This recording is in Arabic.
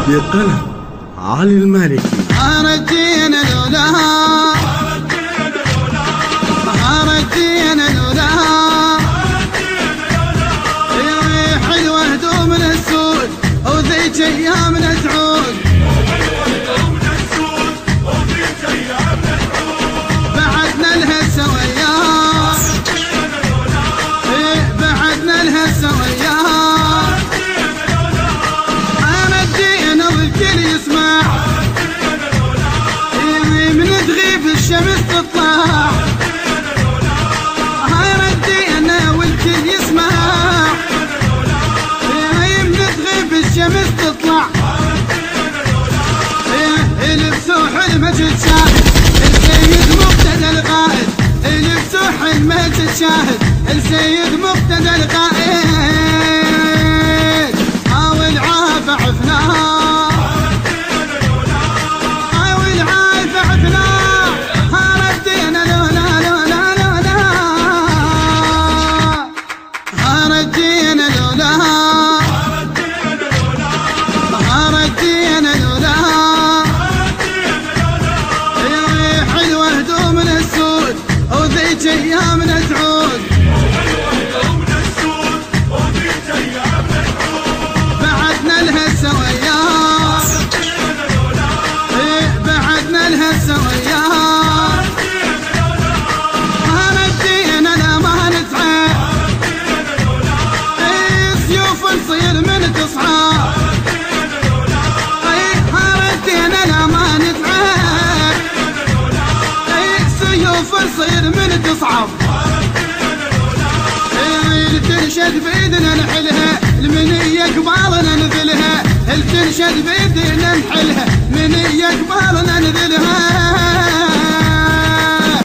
بقلم علي المالكي. ردينا لولاها ردينا لولاها يا حلوة هدومنا السود وذيك ايامنا تعود بعدنا لها سوياها بعدنا لها سوياها ردينا والكل يسمع من تغيب الشمس تطلع ردينا والكل يسمع من تغيب الشمس تطلع لبسوح المجد شاهد السيد مقتدى القائد لبسوح المجد شاهد السيد مقتدى القائد والعافى عفناها ايامنا تعود بعدنا لها سوياها بعدنا لها سوياها ردينا لا ما نتعب سيوف نصير من تصحى ردينا لا ما نتعب سيوف نصير من تصعب تنشد بيدنا نحلها المنية قبالنا نذلها تنشد بيدنا نحلها منية قبالنا نذلها